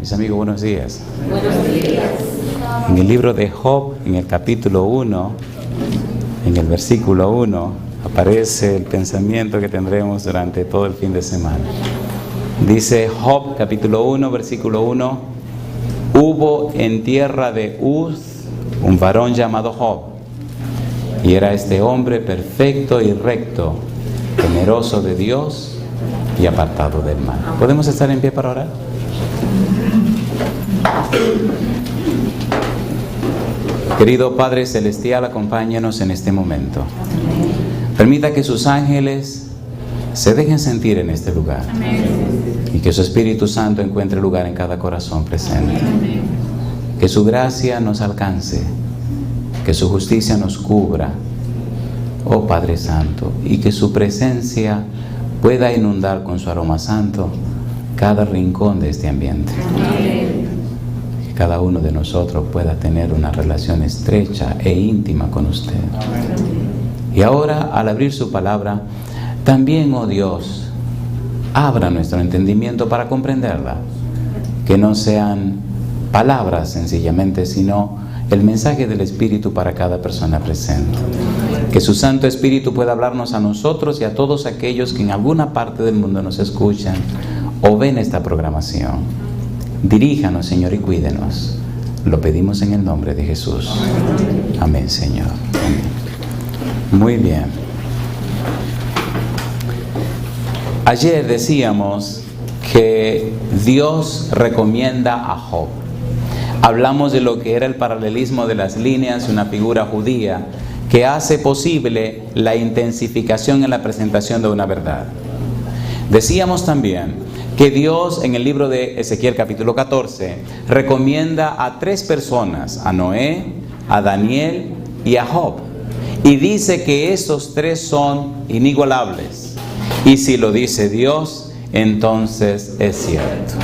Mis amigos, buenos días. Buenos días. En el libro de Job, en el capítulo 1, en el versículo 1, aparece el pensamiento que tendremos durante todo el fin de semana. Dice Job, capítulo 1, versículo 1, hubo en tierra de Uz un varón llamado Job, y era este hombre perfecto y recto, temeroso de Dios y apartado del mal. ¿Podemos estar en pie para orar? Querido Padre Celestial, acompáñanos en este momento. Permita que sus ángeles se dejen sentir en este lugar. Y que su Espíritu Santo encuentre lugar en cada corazón presente. Que su gracia nos alcance. Que su justicia nos cubra, oh Padre Santo. Y que su presencia pueda inundar con su aroma santo cada rincón de este ambiente. Que cada uno de nosotros pueda tener una relación estrecha e íntima con usted. Y ahora, al abrir su palabra, también, oh Dios, abra nuestro entendimiento para comprenderla. Que no sean palabras sencillamente, sino el mensaje del Espíritu para cada persona presente. Que su Santo Espíritu pueda hablarnos a nosotros y a todos aquellos que en alguna parte del mundo nos escuchan o ven esta programación. Diríjanos, Señor, y cuídenos. Lo pedimos en el nombre de Jesús. Amén, Señor. Amén. Muy bien. Ayer decíamos que Dios recomienda a Job. Hablamos de lo que era el paralelismo de las líneas, una figura judía que hace posible la intensificación en la presentación de una verdad. Decíamos también que Dios en el libro de Ezequiel capítulo 14 recomienda a 3 personas, a Noé, a Daniel y a Job. Y dice que esos 3 son inigualables. Y si lo dice Dios, entonces es cierto.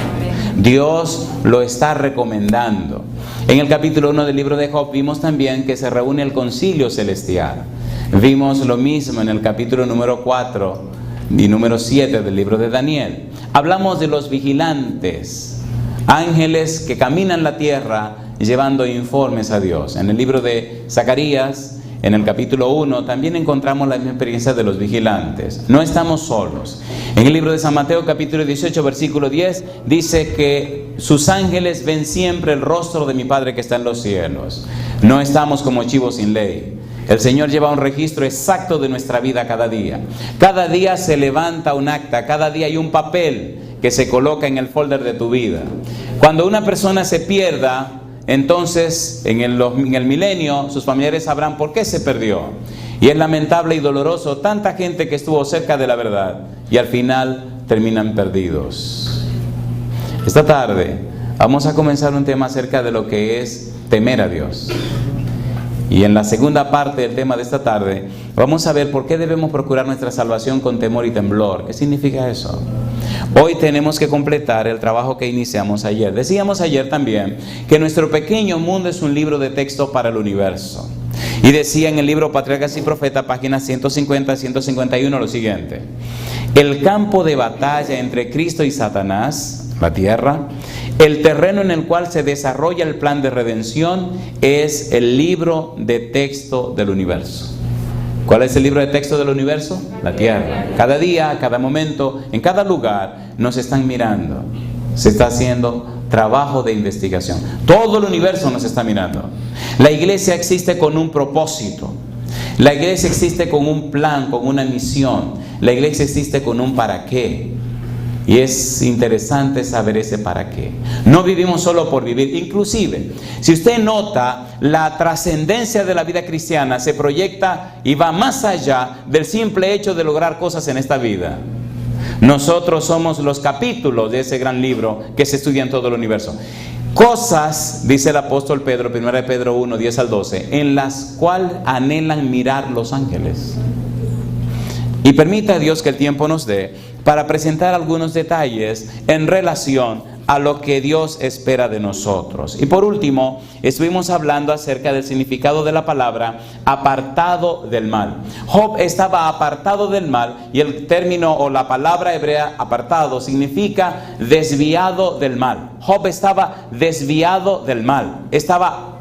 Dios lo está recomendando. En el capítulo 1 del libro de Job vimos también que se reúne el concilio celestial. Vimos lo mismo en el capítulo número 4 y número 7 del libro de Daniel. Hablamos de los vigilantes, ángeles que caminan la tierra llevando informes a Dios. En el libro de Zacarías, en el capítulo 1, también encontramos la misma experiencia de los vigilantes. No estamos solos. En el libro de San Mateo, capítulo 18, versículo 10, dice que sus ángeles ven siempre el rostro de mi Padre que está en los cielos. No estamos como chivos sin ley. El Señor lleva un registro exacto de nuestra vida cada día. Cada día se levanta un acta, cada día hay un papel que se coloca en el folder de tu vida. Cuando una persona se pierda, entonces en el milenio sus familiares sabrán por qué se perdió. Y es lamentable y doloroso tanta gente que estuvo cerca de la verdad y al final terminan perdidos. Esta tarde vamos a comenzar un tema acerca de lo que es temer a Dios. Y en la segunda parte del tema de esta tarde vamos a ver por qué debemos procurar nuestra salvación con temor y temblor. ¿Qué significa eso? Hoy tenemos que completar el trabajo que iniciamos ayer. Decíamos ayer también que nuestro pequeño mundo es un libro de texto para el universo. Y decía en el libro Patriarcas y Profetas, páginas 150 y 151 lo siguiente: el campo de batalla entre Cristo y Satanás, la tierra, el terreno en el cual se desarrolla el plan de redención, es el libro de texto del universo. ¿Cuál es el libro de texto del universo? La tierra. Cada día, cada momento, en cada lugar nos están mirando. Se está haciendo trabajo de investigación. Todo el universo nos está mirando. La iglesia existe con un propósito. La iglesia existe con un plan, con una misión. La iglesia existe con un para qué. Y es interesante saber ese para qué. No vivimos solo por vivir. Inclusive, si usted nota, la trascendencia de la vida cristiana se proyecta y va más allá del simple hecho de lograr cosas en esta vida. Nosotros somos los capítulos de ese gran libro que se estudia en todo el universo. Cosas, dice el apóstol Pedro, 1 Pedro 1, 10 al 12, en las cuales anhelan mirar los ángeles. Y permita a Dios que el tiempo nos dé para presentar algunos detalles en relación a lo que Dios espera de nosotros. Y por último, estuvimos hablando acerca del significado de la palabra apartado del mal. Job estaba apartado del mal, y el término o la palabra hebrea apartado significa desviado del mal. Job estaba desviado del mal, estaba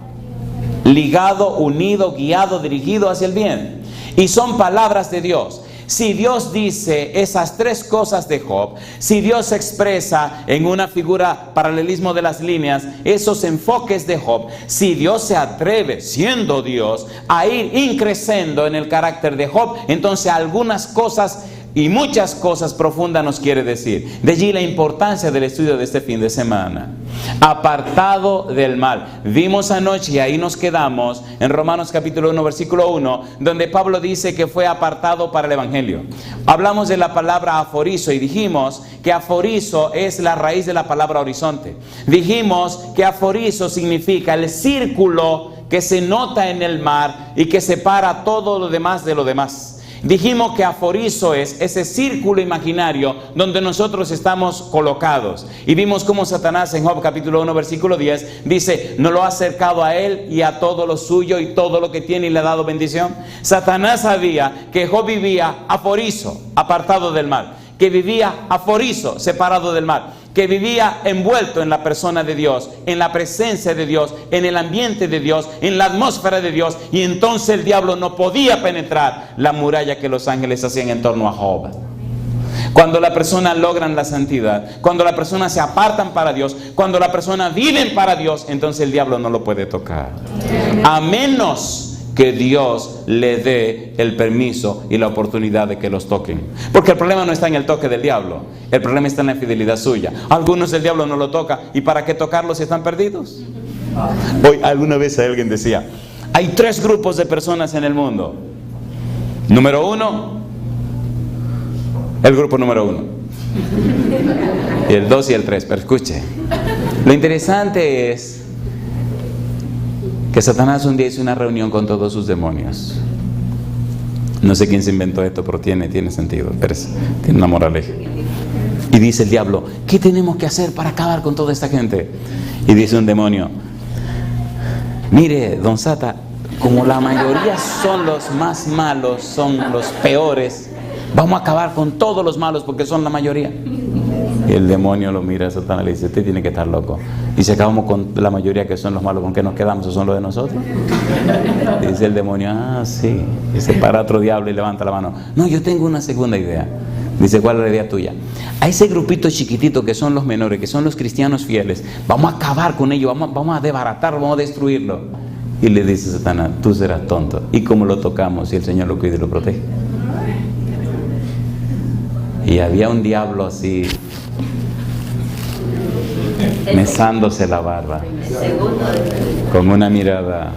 ligado, unido, guiado, dirigido hacia el bien. Y son palabras de Dios. Si Dios dice esas tres cosas de Job, si Dios expresa en una figura paralelismo de las líneas esos enfoques de Job, si Dios se atreve, siendo Dios, a ir increciendo en el carácter de Job, entonces algunas cosas y muchas cosas profundas nos quiere decir. De allí la importancia del estudio de este fin de semana. Apartado del mal. Vimos anoche, y ahí nos quedamos, en Romanos capítulo 1, versículo 1, donde Pablo dice que fue apartado para el Evangelio. Hablamos de la palabra aforizo y dijimos que aforizo es la raíz de la palabra horizonte. Dijimos que aforizo significa el círculo que se nota en el mar y que separa todo lo demás de lo demás. Dijimos que aforizo es ese círculo imaginario donde nosotros estamos colocados. Y vimos cómo Satanás en Job capítulo 1 versículo 10 dice: no lo ha acercado a él y a todo lo suyo y todo lo que tiene y le ha dado bendición. Satanás sabía que Job vivía aforizo, apartado del mal, que vivía aforizo, separado del mal, que vivía envuelto en la persona de Dios, en la presencia de Dios, en el ambiente de Dios, en la atmósfera de Dios, y entonces el diablo no podía penetrar la muralla que los ángeles hacían en torno a Job. Cuando la persona logra la santidad, cuando la persona se apartan para Dios, cuando la persona vive para Dios, entonces el diablo no lo puede tocar, a menos que Dios le dé el permiso y la oportunidad de que los toquen. Porque el problema no está en el toque del diablo, el problema está en la infidelidad suya. Algunos el diablo no lo toca, ¿y para qué tocarlos si están perdidos? Hoy alguna vez alguien decía: hay 3 grupos de personas en el mundo. Número 1, el grupo número 1. Y el 2 y el 3, pero escuche. Lo interesante es que Satanás un día hizo una reunión con todos sus demonios. No sé quién se inventó esto, pero tiene sentido. Pero tiene una moraleja. Y dice el diablo: ¿qué tenemos que hacer para acabar con toda esta gente? Y dice un demonio: mire, don Sata, como la mayoría son los más malos, son los peores, vamos a acabar con todos los malos porque son la mayoría. Y el demonio lo mira a Satanás y le dice: usted tiene que estar loco. Y si acabamos con la mayoría que son los malos, ¿con qué nos quedamos? ¿O son los de nosotros? Y dice el demonio: sí. Y se para otro diablo y levanta la mano: no, yo tengo una segunda idea. Dice: ¿cuál es la idea tuya? A ese grupito chiquitito que son los menores, que son los cristianos fieles, vamos a acabar con ellos, vamos a desbaratarlo, vamos a destruirlo. Y le dice Satanás: tú serás tonto. ¿Y cómo lo tocamos si el Señor lo cuida y lo protege? Y había un diablo así, mesándose la barba, con una mirada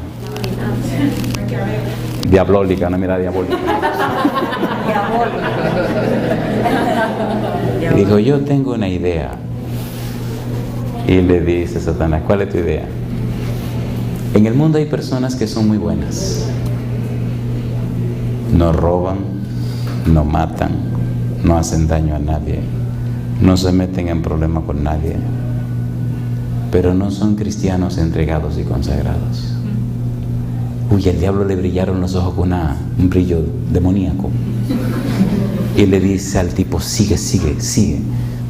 diabólica, una mirada diabólica. Dijo: yo tengo una idea. Y le dice Satanás: ¿cuál es tu idea? En el mundo hay personas que son muy buenas, no roban, no matan, no hacen daño a nadie, no se meten en problemas con nadie, pero no son cristianos entregados y consagrados. Uy, al diablo le brillaron los ojos con un brillo demoníaco. Y le dice al tipo: sigue.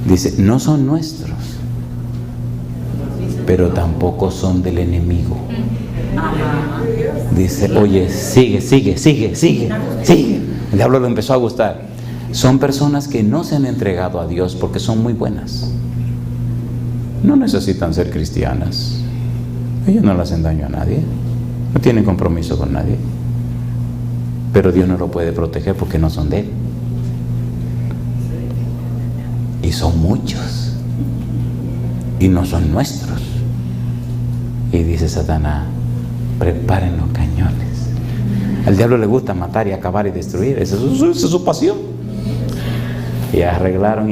Dice: no son nuestros, pero tampoco son del enemigo. Dice: oye, sigue. El diablo le empezó a gustar. Son personas que no se han entregado a Dios porque son muy buenas. No necesitan ser cristianas. Ellos no le hacen daño a nadie, no tienen compromiso con nadie, pero Dios no lo puede proteger porque no son de Él. Y son muchos y no son nuestros. Y dice Satanás: preparen los cañones. Al diablo le gusta matar y acabar y destruir. Esa es su pasión. Y arreglaron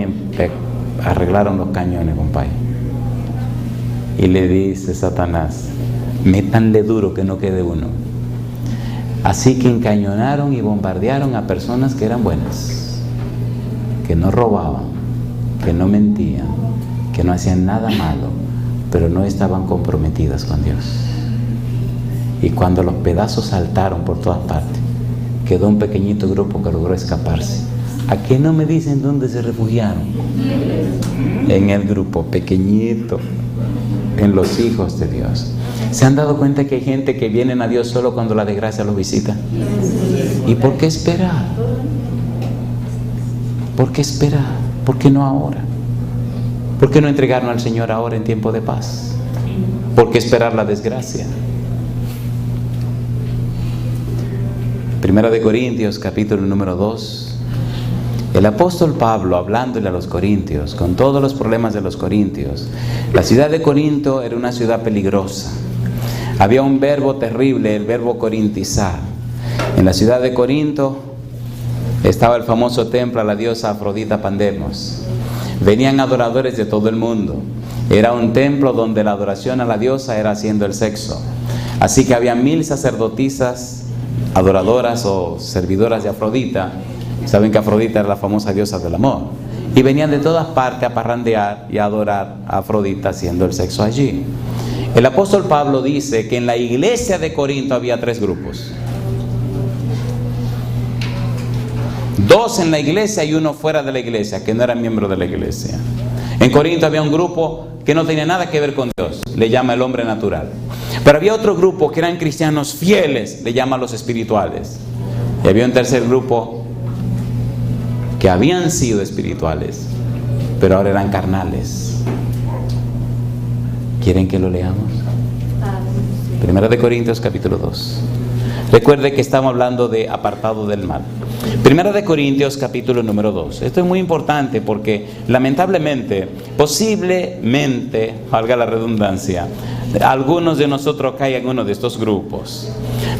los cañones, compadre. Y le dice Satanás: métanle duro que no quede uno. Así que encañonaron y bombardearon a personas que eran buenas, que no robaban, que no mentían, que no hacían nada malo, pero no estaban comprometidas con Dios. Y cuando los pedazos saltaron por todas partes, quedó un pequeñito grupo que logró escaparse. ¿A qué no me dicen dónde se refugiaron? En el grupo pequeñito, en los hijos de Dios. ¿Se han dado cuenta que hay gente que vienen a Dios solo cuando la desgracia los visita? ¿Y por qué esperar? ¿Por qué esperar? ¿Por qué no ahora? ¿Por qué no entregarnos al Señor ahora en tiempo de paz? ¿Por qué esperar la desgracia? Primera de Corintios, capítulo número 2. El apóstol Pablo, hablándole a los corintios, con todos los problemas de los corintios. La ciudad de Corinto era una ciudad peligrosa. Había un verbo terrible, el verbo corintizar. En la ciudad de Corinto estaba el famoso templo a la diosa Afrodita Pandemos. Venían adoradores de todo el mundo. Era un templo donde la adoración a la diosa era haciendo el sexo. Así que había 1000 sacerdotisas, adoradoras o servidoras de Afrodita. Saben que Afrodita era la famosa diosa del amor. Y venían de todas partes a parrandear y a adorar a Afrodita haciendo el sexo allí. El apóstol Pablo dice que en la iglesia de Corinto había 3 grupos. 2 en la iglesia y 1 fuera de la iglesia, que no eran miembros de la iglesia. En Corinto había un grupo que no tenía nada que ver con Dios, le llama el hombre natural. Pero había otro grupo que eran cristianos fieles, le llama los espirituales. Y había un tercer grupo que habían sido espirituales, pero ahora eran carnales. ¿Quieren que lo leamos? Primera de Corintios capítulo 2. Recuerde que estamos hablando de apartado del mal. Primera de Corintios capítulo número 2. Esto es muy importante porque lamentablemente, posiblemente, valga la redundancia, algunos de nosotros caen en uno de estos grupos.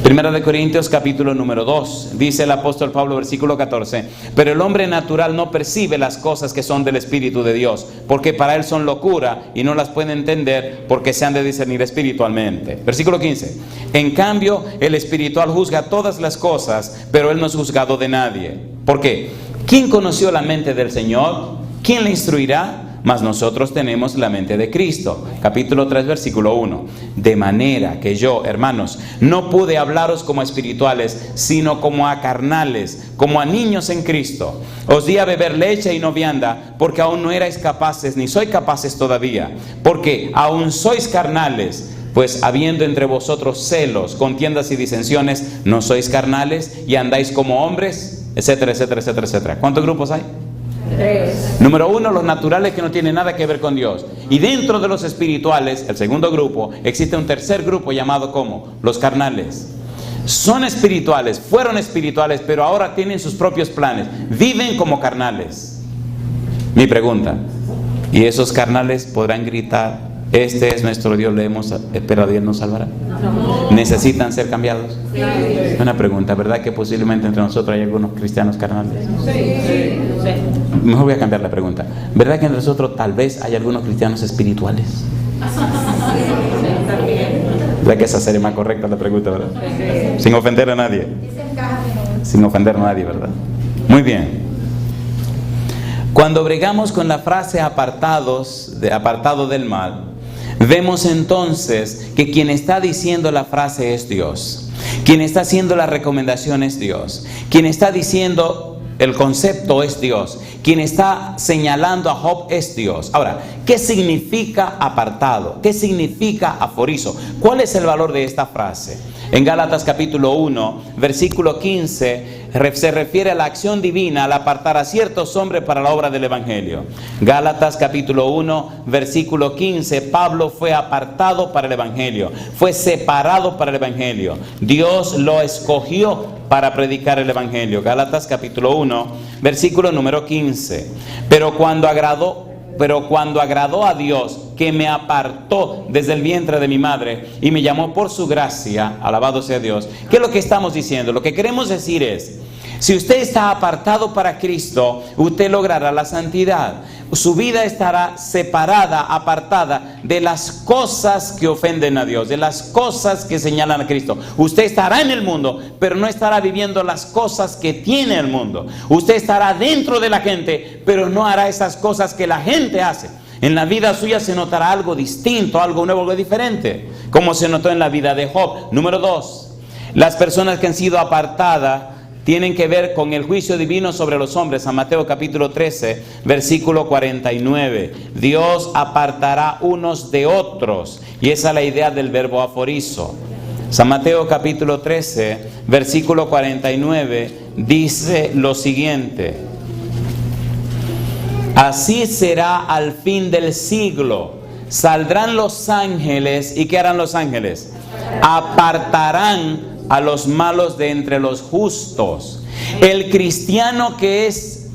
Primera de Corintios capítulo número 2, dice el apóstol Pablo, versículo 14: pero el hombre natural no percibe las cosas que son del Espíritu de Dios, porque para él son locura y no las puede entender porque se han de discernir espiritualmente. Versículo 15: en cambio el espiritual juzga todas las cosas, pero él no es juzgado de nadie. ¿Por qué? ¿Quién conoció la mente del Señor? ¿Quién le instruirá? Mas nosotros tenemos la mente de Cristo. Capítulo 3, versículo 1. De manera que yo, hermanos, no pude hablaros como a espirituales, sino como a carnales, como a niños en Cristo. Os di a beber leche y no vianda, porque aún no erais capaces, ni sois capaces todavía. Porque aún sois carnales, pues habiendo entre vosotros celos, contiendas y disensiones, no sois carnales y andáis como hombres, etcétera, etcétera, etcétera, etcétera. ¿Cuántos grupos hay? 3. Número 1, los naturales, que no tienen nada que ver con Dios. Y dentro de los espirituales, el segundo grupo, existe un tercer grupo llamado ¿cómo? Los carnales. Son espirituales, fueron espirituales, pero ahora tienen sus propios planes. Viven como carnales. Mi pregunta: ¿y esos carnales podrán gritar: este es nuestro Dios, le hemos esperado y Él nos salvará? No. ¿Necesitan ser cambiados? Sí. Una pregunta, ¿verdad que posiblemente entre nosotros hay algunos cristianos carnales? Sí. Mejor voy a cambiar la pregunta. ¿Verdad que entre nosotros tal vez hay algunos cristianos espirituales? ¿Verdad que esa sería más correcta la pregunta, verdad? Sin ofender a nadie. Sin ofender a nadie, ¿verdad? Muy bien. Cuando bregamos con la frase apartado del mal, vemos entonces que quien está diciendo la frase es Dios. Quien está haciendo la recomendación es Dios. Quien está diciendo el concepto es Dios. Quien está señalando a Job es Dios. Ahora, ¿qué significa apartado? ¿Qué significa aforizo? ¿Cuál es el valor de esta frase? En Gálatas capítulo 1, versículo 15, se refiere a la acción divina al apartar a ciertos hombres para la obra del Evangelio. Gálatas capítulo 1, versículo 15, Pablo fue apartado para el Evangelio, fue separado para el Evangelio. Dios lo escogió para predicar el Evangelio. Gálatas capítulo 1, versículo número 15. Pero cuando agradó a Dios, que me apartó desde el vientre de mi madre y me llamó por su gracia, alabado sea Dios. ¿Qué es lo que estamos diciendo? Lo que queremos decir es: si usted está apartado para Cristo, usted logrará la santidad. Su vida estará separada, apartada de las cosas que ofenden a Dios, de las cosas que señalan a Cristo. Usted estará en el mundo, pero no estará viviendo las cosas que tiene el mundo. Usted estará dentro de la gente, pero no hará esas cosas que la gente hace. En la vida suya se notará algo distinto, algo nuevo, algo diferente, como se notó en la vida de Job. Número 2, las personas que han sido apartadas tienen que ver con el juicio divino sobre los hombres. San Mateo capítulo 13, versículo 49. Dios apartará unos de otros. Y esa es la idea del verbo aforizo. San Mateo capítulo 13, versículo 49, dice lo siguiente: así será al fin del siglo. Saldrán los ángeles. ¿Y qué harán los ángeles? Apartarán a los malos de entre los justos. El cristiano que es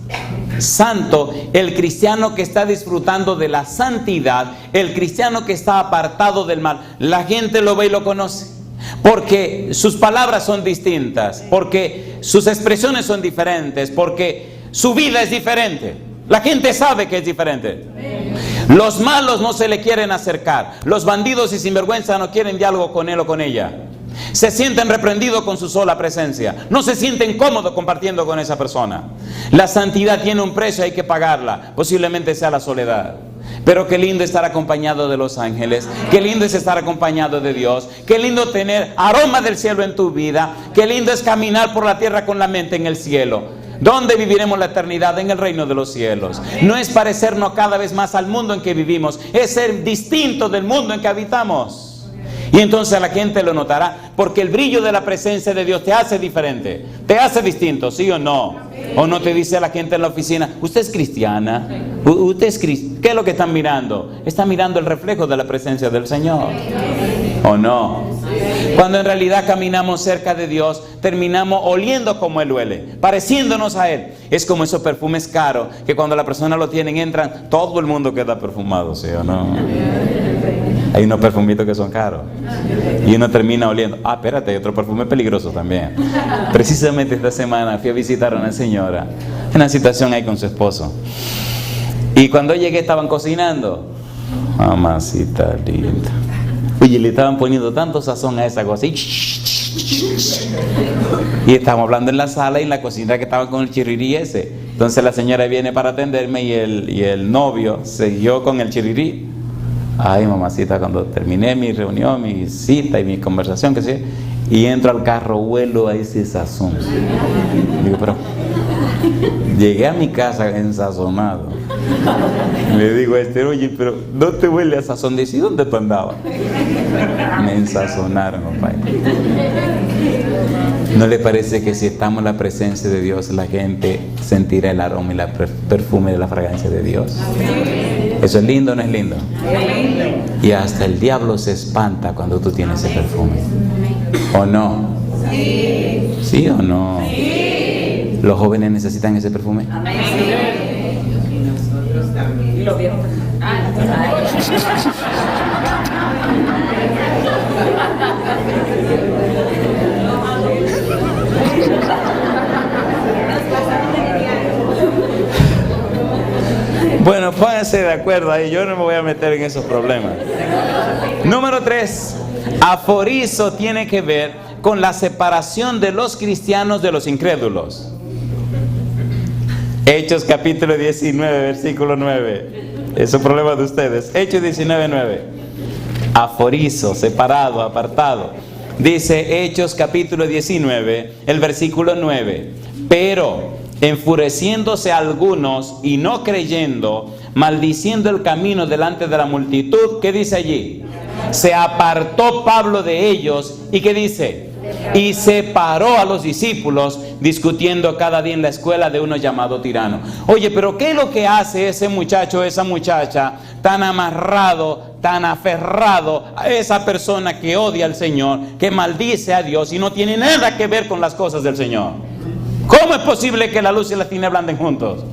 santo, el cristiano que está disfrutando de la santidad, el cristiano que está apartado del mal, la gente lo ve y lo conoce. Porque sus palabras son distintas, porque sus expresiones son diferentes, porque su vida es diferente. La gente sabe que es diferente. Los malos no se le quieren acercar. Los bandidos y sinvergüenza no quieren diálogo con él o con ella. Se sienten reprendidos con su sola presencia. No se sienten cómodos compartiendo con esa persona. La santidad tiene un precio, hay que pagarla. Posiblemente sea la soledad. Pero qué lindo estar acompañado de los ángeles. Qué lindo es estar acompañado de Dios. Qué lindo tener aroma del cielo en tu vida. Qué lindo es caminar por la tierra con la mente en el cielo. ¿Dónde viviremos la eternidad? En el reino de los cielos. No es parecernos cada vez más al mundo en que vivimos, es ser distinto del mundo en que habitamos. Y entonces la gente lo notará, porque el brillo de la presencia de Dios te hace diferente, te hace distinto, ¿sí o no? O no te dice la gente en la oficina: usted es cristiana, usted es ¿qué es lo que están mirando? Están mirando el reflejo de la presencia del Señor, ¿o no? Cuando en realidad caminamos cerca de Dios, terminamos oliendo como Él huele, pareciéndonos a Él. Es como esos perfumes caros, que cuando la persona lo tienen, entran, todo el mundo queda perfumado, ¿sí o no? Hay unos perfumitos que son caros y uno termina oliendo. Espérate, hay otro perfume peligroso también. Precisamente esta semana fui a visitar a una señora en una situación ahí con su esposo. Y cuando llegué estaban cocinando. Mamacita linda. Oye, le estaban poniendo tanto sazón a esa cosa. Y estábamos hablando en la sala y en la cocina que estaban con el chirrirí ese. Entonces la señora viene para atenderme y el novio siguió con el chirrirí. Ay, mamacita, cuando terminé mi reunión, mi cita y mi conversación, que sé, y entro al carro, huelo a ese sazón. Digo, pero llegué a mi casa ensazonado. Le digo a oye, pero no te huele a sazón. Dice: ¿dónde tú andabas? Me ensazonaron, compadre. ¿No le parece que si estamos en la presencia de Dios, la gente sentirá el aroma y el perfume de la fragancia de Dios? ¿Eso es lindo o no es lindo? Y hasta el diablo se espanta cuando tú tienes ese perfume, ¿o no? ¿Sí o no? ¿Los jóvenes necesitan ese perfume? Y los viejos. Bueno, pónganse de acuerdo ahí, yo no me voy a meter en esos problemas. Número 3, aforizo tiene que ver con la separación de los cristianos de los incrédulos. Hechos capítulo 19, versículo 9. Es un problema de ustedes. Hechos 19, 9. Aforizo, separado, apartado. Dice Hechos capítulo 19, el versículo 9. Pero enfureciéndose algunos y no creyendo, maldiciendo el camino delante de la multitud, ¿qué dice allí? Se apartó Pablo de ellos y ¿qué dice? Y separó a los discípulos, discutiendo cada día en la escuela de uno llamado Tirano. Oye, pero ¿qué es lo que hace ese muchacho, esa muchacha, tan amarrado, tan aferrado a esa persona que odia al Señor, que maldice a Dios y no tiene nada que ver con las cosas del Señor? ¿Cómo es posible que la luz y la tiniebla anden juntos?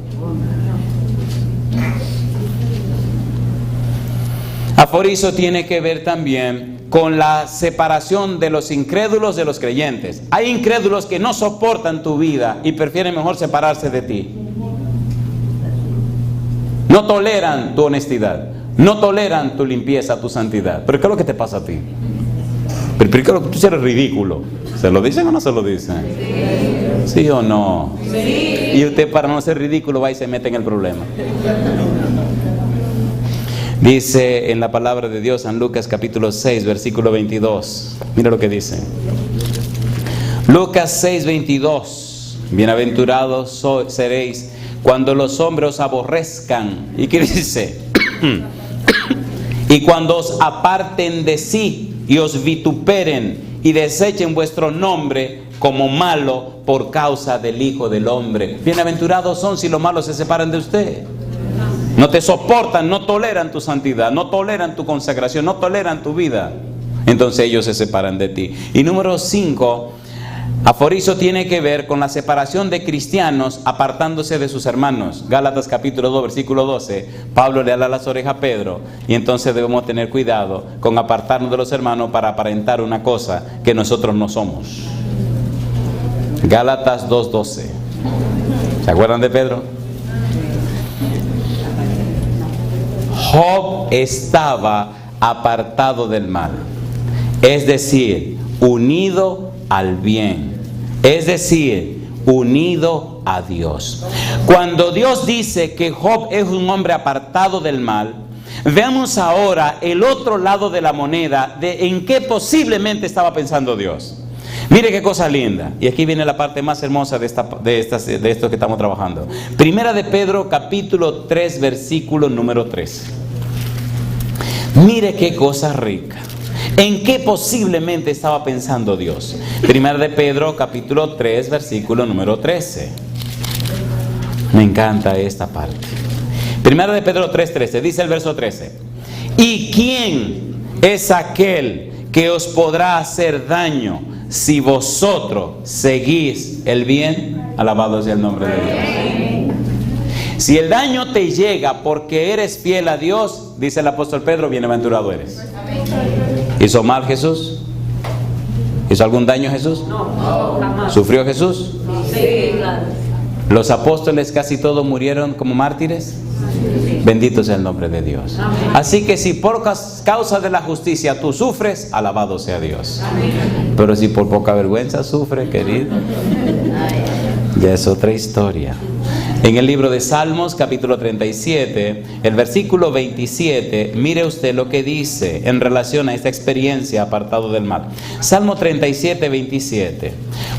Aforizo tiene que ver también con la separación de los incrédulos de los creyentes. Hay incrédulos que no soportan tu vida y prefieren mejor separarse de ti. No toleran tu honestidad, no toleran tu limpieza, tu santidad. ¿Pero qué es lo que te pasa a ti? Pero tú eres ridículo. ¿Se lo dicen o no se lo dicen? ¿Sí o no? Sí. Y usted, para no ser ridículo, va y se mete en el problema. Dice en la palabra de Dios, en Lucas capítulo 6, versículo 22. Mira lo que dice. Lucas 6, 22. Bienaventurados seréis cuando los hombres os aborrezcan. ¿Y qué dice? Y cuando os aparten de sí y os vituperen y desechen vuestro nombre como malo por causa del Hijo del Hombre. Bienaventurados son si los malos se separan de usted. No te soportan, no toleran tu santidad, no toleran tu consagración, no toleran tu vida. Entonces ellos se separan de ti. Y número 5, aforizo tiene que ver con la separación de cristianos apartándose de sus hermanos. Gálatas capítulo 2, versículo 12. Pablo le ala las orejas a Pedro. Y entonces debemos tener cuidado con apartarnos de los hermanos para aparentar una cosa que nosotros no somos. Gálatas 2:12. ¿Se acuerdan de Pedro? Job estaba apartado del mal, es decir, unido al bien, es decir, unido a Dios. Cuando Dios dice que Job es un hombre apartado del mal, veamos ahora el otro lado de la moneda de en qué posiblemente estaba pensando Dios. Mire qué cosa linda. Y aquí viene la parte más hermosa de esto que estamos trabajando. Primera de Pedro, capítulo 3, versículo número 3. Mire qué cosa rica. ¿En qué posiblemente estaba pensando Dios? Primera de Pedro, capítulo 3, versículo número 13. Me encanta esta parte. Primera de Pedro 3:13. Dice el verso 13. ¿Y quién es aquel que os podrá hacer daño si vosotros seguís el bien? Alabado sea el nombre de Dios. Si el daño te llega porque eres fiel a Dios, dice el apóstol Pedro, bienaventurado eres. ¿Hizo mal Jesús? ¿Hizo algún daño Jesús? No, jamás. ¿Sufrió Jesús? Sí, claro. ¿Los apóstoles casi todos murieron como mártires? Bendito sea el nombre de Dios. Así que si por causa de la justicia tú sufres, alabado sea Dios. Pero si por poca vergüenza sufres, querido, ya es otra historia. En el libro de Salmos, capítulo 37, el versículo 27, mire usted lo que dice en relación a esta experiencia apartado del mal. Salmo 37, 27.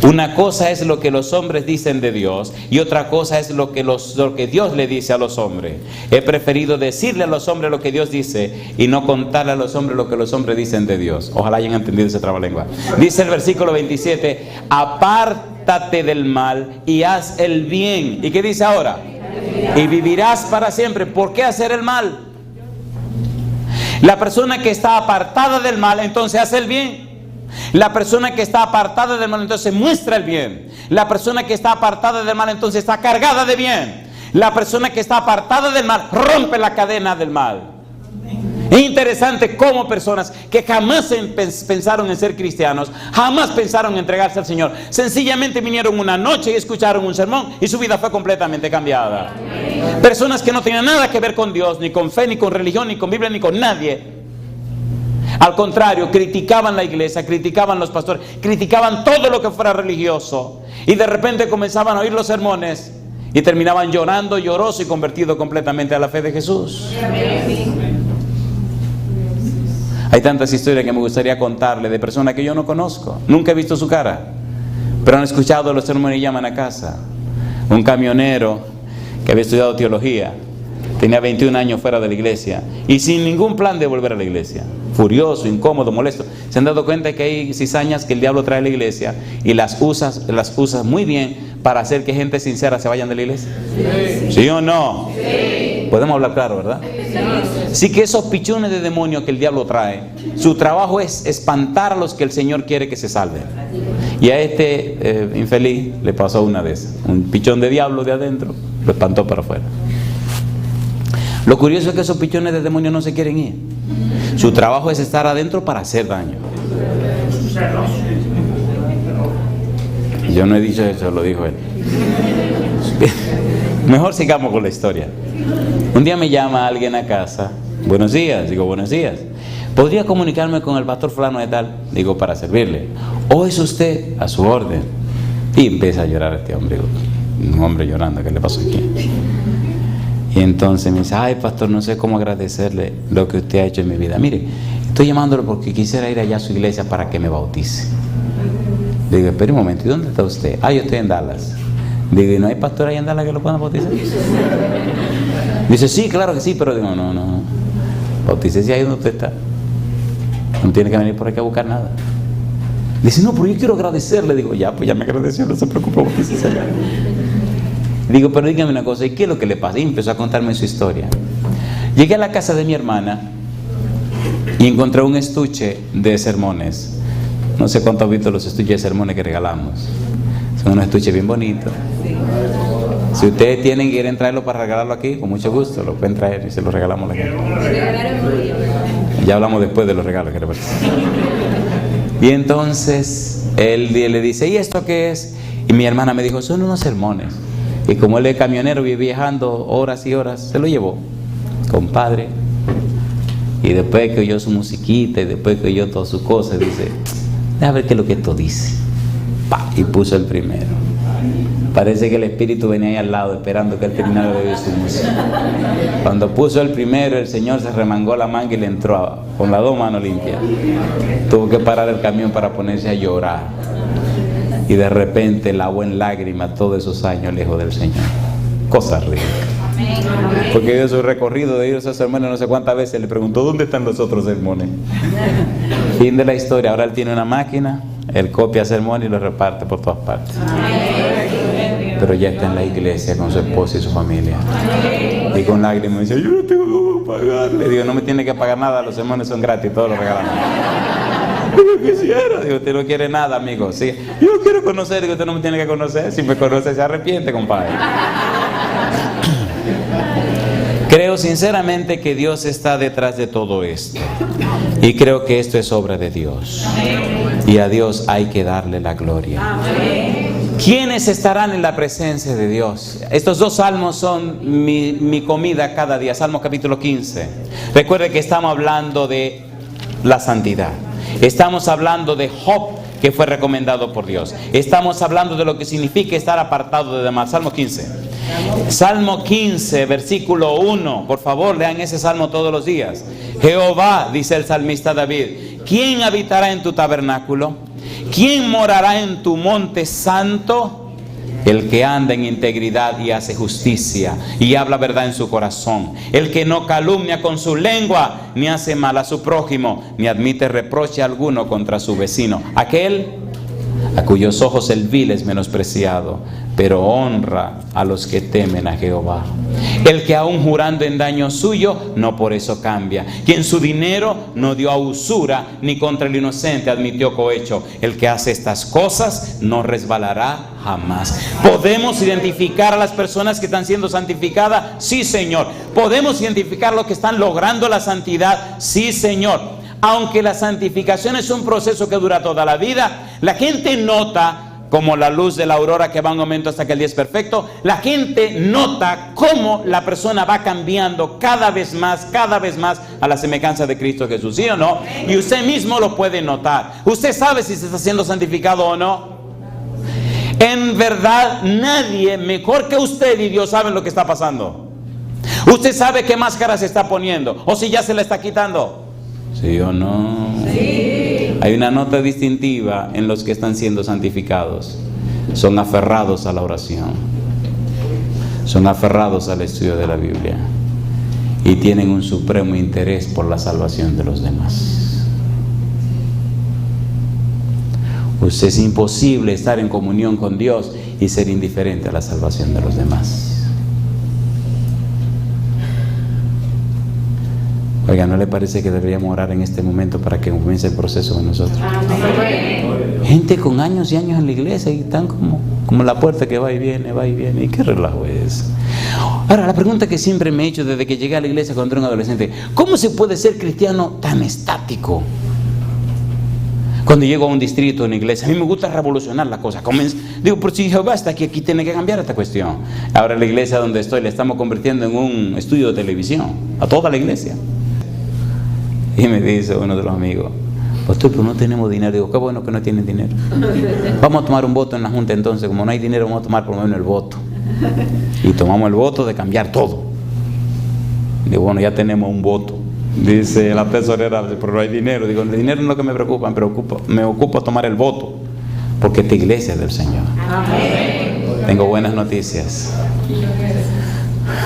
Una cosa es lo que los hombres dicen de Dios y otra cosa es lo que Dios le dice a los hombres. He preferido decirle a los hombres lo que Dios dice y no contarle a los hombres lo que los hombres dicen de Dios. Ojalá hayan entendido ese trabalengua. Dice el versículo 27, apártate del mal y haz el bien. ¿Y qué dice ahora? Y vivirás para siempre. ¿Por qué hacer el mal? La persona que está apartada del mal, entonces hace el bien. La persona que está apartada del mal, entonces muestra el bien. La persona que está apartada del mal, entonces está cargada de bien. La persona que está apartada del mal, rompe la cadena del mal. Es interesante cómo personas que jamás pensaron en ser cristianos, jamás pensaron en entregarse al Señor, sencillamente vinieron una noche y escucharon un sermón y su vida fue completamente cambiada. Personas que no tenían nada que ver con Dios, ni con fe, ni con religión, ni con Biblia, ni con nadie. Al contrario, criticaban la iglesia, criticaban los pastores, criticaban todo lo que fuera religioso. Y de repente comenzaban a oír los sermones y terminaban llorando, lloroso y convertido completamente a la fe de Jesús. Hay tantas historias que me gustaría contarle de personas que yo no conozco, nunca he visto su cara, pero han escuchado los sermones y llaman a casa. Un camionero que había estudiado teología, tenía 21 años fuera de la iglesia y sin ningún plan de volver a la iglesia, furioso, incómodo, molesto. Se han dado cuenta que hay cizañas que el diablo trae a la iglesia y las usa muy bien para hacer que gente sincera se vayan de la iglesia. ¿Sí o no? Sí. Podemos hablar claro, ¿verdad? Sí, que esos pichones de demonio que el diablo trae, su trabajo es espantar a los que el Señor quiere que se salven. Y a este infeliz le pasó una de esas. Un pichón de diablo de adentro lo espantó para afuera. Lo curioso es que esos pichones de demonio no se quieren ir. Su trabajo es estar adentro para hacer daño. Yo no he dicho eso, lo dijo él. Mejor sigamos con la historia. Un día me llama alguien a casa. Buenos días. Digo, buenos días. ¿Podría comunicarme con el pastor fulano de tal? Digo, para servirle. ¿O es usted? A su orden. Y empieza a llorar este hombre. Un hombre llorando, ¿qué le pasó aquí? Y Y entonces me dice, ay pastor, no sé cómo agradecerle lo que usted ha hecho en mi vida. Mire, estoy llamándolo porque quisiera ir allá a su iglesia para que me bautice. Digo, espere un momento, ¿y dónde está usted? Ah, yo estoy en Dallas. Digo, ¿y no hay pastor ahí en Dallas que lo puedan bautizar? Dice, sí, claro que sí, pero digo, no. Bautícese ahí donde usted está. No tiene que venir por aquí a buscar nada. Dice, no, pero yo quiero agradecerle. Digo, ya, pues ya me agradeció, no se preocupe, bautícese allá. Digo, pero dígame una cosa, ¿y qué es lo que le pasa? Y empezó a contarme su historia. Llegué a la casa de mi hermana y encontré un estuche de sermones. No sé cuánto han visto los estuches de sermones que regalamos. Son unos estuches bien bonitos. Si ustedes tienen que quieren traerlo para regalarlo aquí, con mucho gusto, lo pueden traer y se lo regalamos a la gente. Ya hablamos después de los regalos que le parece. Y entonces él le dice, ¿y esto qué es? Y mi hermana me dijo, son unos sermones. Y como él es camionero y viajando horas y horas, se lo llevó, compadre. Y después que oyó su musiquita y después que oyó todas sus cosas, dice, a ver qué es lo que esto dice. ¡Pah! Y puso el primero. Parece que el espíritu venía ahí al lado esperando que él terminara de oír su música. Cuando puso el primero, el señor se remangó la manga y le entró con las dos manos limpias. Tuvo que parar el camión para ponerse a llorar. Y de repente lavó en lágrimas todos esos años lejos del Señor. Cosa rica. Porque dio su recorrido de ir a esos sermones no sé cuántas veces. Le preguntó, ¿dónde están los otros sermones? Fin de la historia. Ahora él tiene una máquina, él copia sermones y los reparte por todas partes. Pero ya está en la iglesia con su esposa y su familia. Y con lágrimas dice, yo no tengo cómo pagar. Le digo, no me tiene que pagar nada, los sermones son gratis, todos los regalamos. Digo, quisiera. Digo, usted no quiere nada, amigo. Sí, yo quiero conocer. Digo, usted no me tiene que conocer. Si me conoce, se arrepiente, compadre. Creo sinceramente que Dios está detrás de todo esto. Y creo que esto es obra de Dios. Y a Dios hay que darle la gloria. ¿Quiénes estarán en la presencia de Dios? Estos dos salmos son mi comida cada día. Salmo capítulo 15. Recuerde que estamos hablando de la santidad. Estamos hablando de Job, que fue recomendado por Dios. Estamos hablando de lo que significa estar apartado de demás. Salmo 15. Salmo 15, versículo 1. Por favor, lean ese salmo todos los días. Jehová, dice el salmista David, ¿quién habitará en tu tabernáculo? ¿Quién morará en tu monte santo? El que anda en integridad y hace justicia y habla verdad en su corazón. El que no calumnia con su lengua, ni hace mal a su prójimo, ni admite reproche alguno contra su vecino. Aquel a cuyos ojos el vil es menospreciado, pero honra a los que temen a Jehová. El que aun jurando en daño suyo, no por eso cambia. Quien su dinero no dio a usura, ni contra el inocente admitió cohecho. El que hace estas cosas no resbalará jamás. ¿Podemos identificar a las personas que están siendo santificadas? Sí, Señor. ¿Podemos identificar los que están logrando la santidad? Sí, Señor. Aunque la santificación es un proceso que dura toda la vida, la gente nota, como la luz de la aurora que va en aumento hasta que el día es perfecto, la gente nota cómo la persona va cambiando cada vez más a la semejanza de Cristo Jesús, ¿sí o no? Y usted mismo lo puede notar. Usted sabe si se está siendo santificado o no. En verdad, nadie mejor que usted y Dios saben lo que está pasando. Usted sabe qué máscara se está poniendo o si ya se la está quitando. ¿Sí o no? Sí. Hay una nota distintiva en los que están siendo santificados. Son aferrados a la oración. Son aferrados al estudio de la Biblia. Y tienen un supremo interés por la salvación de los demás. Es imposible estar en comunión con Dios y ser indiferente a la salvación de los demás. Oiga, ¿no le parece que deberíamos orar en este momento para que comience el proceso con nosotros? Gente con años y años en la iglesia y están como la puerta que va y viene. ¿Y qué relajo es? Ahora, la pregunta que siempre me he hecho desde que llegué a la iglesia cuando era un adolescente: ¿cómo se puede ser cristiano tan estático? Cuando llego a un distrito en la iglesia, a mí me gusta revolucionar la cosa. Digo, pero si Jehová está aquí tiene que cambiar esta cuestión. Ahora la iglesia donde estoy le estamos convirtiendo en un estudio de televisión, a toda la iglesia. Y me dice uno de los amigos: pastor, pero no tenemos dinero. Digo, qué bueno que no tienen dinero. Vamos a tomar un voto en la junta entonces. Como no hay dinero, vamos a tomar por lo menos el voto. Y tomamos el voto de cambiar todo. Digo, bueno, ya tenemos un voto. Dice la tesorera, pero no hay dinero. Digo, el dinero no es lo que me preocupa, me ocupa tomar el voto, porque esta iglesia es del Señor. Amén. Tengo buenas noticias.